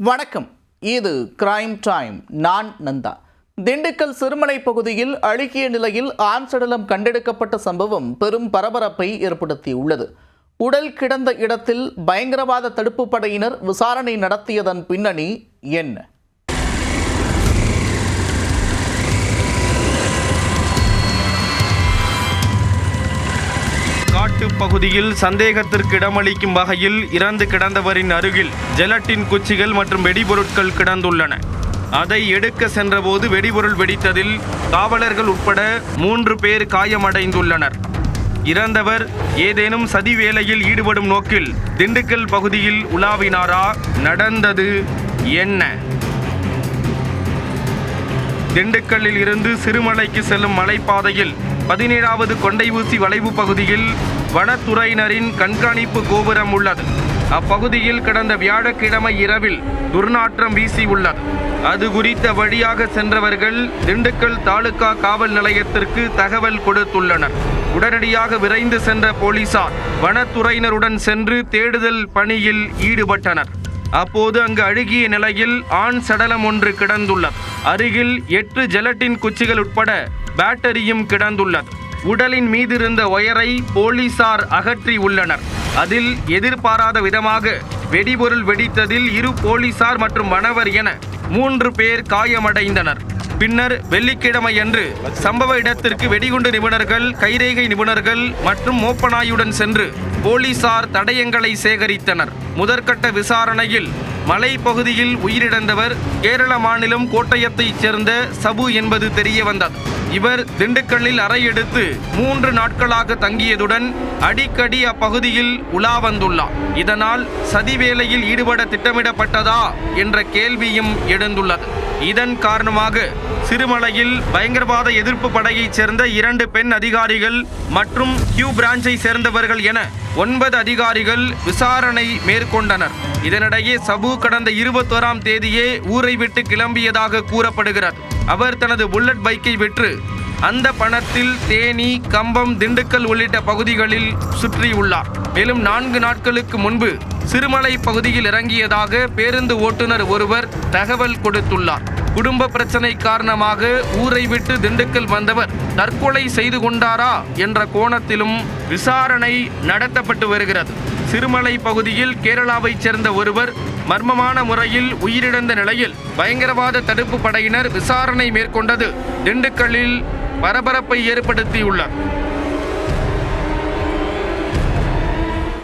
வணக்கம். இது crime time. நான் நந்தா. திண்டுக்கல் சிறுமலை பகுதியில் அழுகிய நிலையில் ஆண் சடலம் கண்டெடுக்கப்பட்ட சம்பவம் பெரும் பரபரப்பை ஏற்படுத்தியுள்ளது. உடல் கிடந்த இடத்தில் பயங்கரவாத தடுப்பு படையினர் விசாரணை நடத்தியதன் பின்னணி என்ன? காட்டு பகுதியில் சந்தேகத்திற்கு இடமளிக்கும் வகையில் இறந்து கிடந்தவரின் அருகில் ஜெலட்டின் குச்சிகள் மற்றும் வெடிபொருட்கள் கிடந்துள்ளன. அதை எடுக்க சென்றபோது வெடிபொருள் வெடித்ததில் காவலர்கள் உட்பட 3 பேர் காயமடைந்துள்ளனர். இறந்தவர் ஏதேனும் சதி வேலையில் ஈடுபடும் நோக்கில் திண்டுக்கல் பகுதியில் உலாவினாரா? நடந்தது என்ன? திண்டுக்கல்லில் இருந்து சிறுமலைக்கு செல்லும் மலைப்பாதையில் 17வது கொண்டை ஊசி வளைவு பகுதியில் வனத்துறையினரின் கண்காணிப்பு கோபுரம் உள்ளது. அப்பகுதியில் கடந்த வியாழக்கிழமை இரவில் துர்நாற்றம் வீசி உள்ளது. அது குறித்த வழியாக சென்றவர்கள் திண்டுக்கல் தாலுகா காவல் நிலையத்திற்கு தகவல் கொடுத்துள்ளனர். உடனடியாக விரைந்து சென்ற போலீசார் வனத்துறையினருடன் சென்று தேடுதல் பணியில் ஈடுபட்டனர். அப்போது அங்கு அழுகிய நிலையில் ஆண் சடலம் ஒன்று கிடந்துள்ளது. அருகில் 8 ஜெலட்டின் குச்சிகள் உட்பட பேட்டரியும் கிடந்துள்ளது. உடலின் மீதிருந்த ஒயரை போலீசார் அகற்றி உள்ளனர். அதில் எதிர்பாராத விதமாக வெடிபொருள் வெடித்ததில் 2 போலீசார் மற்றும் வனவர் என 3 பேர் காயமடைந்தனர். பின்னர் வெள்ளிக்கிழமையன்று சம்பவ இடத்திற்கு வெடிகுண்டு நிபுணர்கள், கைரேகை நிபுணர்கள் மற்றும் மோப்பநாயுடன் சென்று போலீசார் தடயங்களை சேகரித்தனர். முதற்கட்ட விசாரணையில் மலைப்பகுதியில் உயிரிழந்தவர் கேரள மாநிலம் கோட்டயத்தைச் சேர்ந்த சபு என்பது தெரிய வந்தது. இவர் திண்டுக்கல்லில் அறை எடுத்து 3 நாட்களாக தங்கியதுடன் அடிக்கடி அப்பகுதியில் உலா வந்துள்ளார். இதனால் சதி வேலையில் ஈடுபட திட்டமிடப்பட்டதா என்ற கேள்வியும் எழுந்துள்ளது. இதன் காரணமாக சிறுமலையில் பயங்கரவாத எதிர்ப்பு படையைச் சேர்ந்த 2 பெண் அதிகாரிகள் மற்றும் கியூ பிரான்ச்சை சேர்ந்தவர்கள் என 9 அதிகாரிகள் விசாரணை மேற்கொண்டனர். இதனிடையே சபு கடந்த 21ஆம் தேதியே ஊரை விட்டு கிளம்பியதாக கூறப்படுகிறது. அவர் தனது புல்லட் பைக்கை விற்று அந்த பணத்தில் தேனி, கம்பம், திண்டுக்கல் உள்ளிட்ட பகுதிகளில் சுற்றியுள்ளார். மேலும் 4 நாட்களுக்கு முன்பு சிறுமலை பகுதியில் இறங்கியதாக பேருந்து ஓட்டுநர் ஒருவர் தகவல் கொடுத்துள்ளார். குடும்ப பிரச்சனை காரணமாக ஊரை விட்டு திண்டுக்கல் வந்தவர் தற்கொலை செய்து கொண்டாரா என்ற கோணத்திலும் விசாரணை நடத்தப்பட்டு வருகிறது. சிறுமலை பகுதியில் கேரளாவைச் சேர்ந்த ஒருவர் மர்மமான முறையில் உயிரிழந்த நிலையில் பயங்கரவாத தடுப்பு படையினர் விசாரணை மேற்கொண்டது திண்டுக்கல்லில் பரபரப்பை ஏற்படுத்தியுள்ளார்.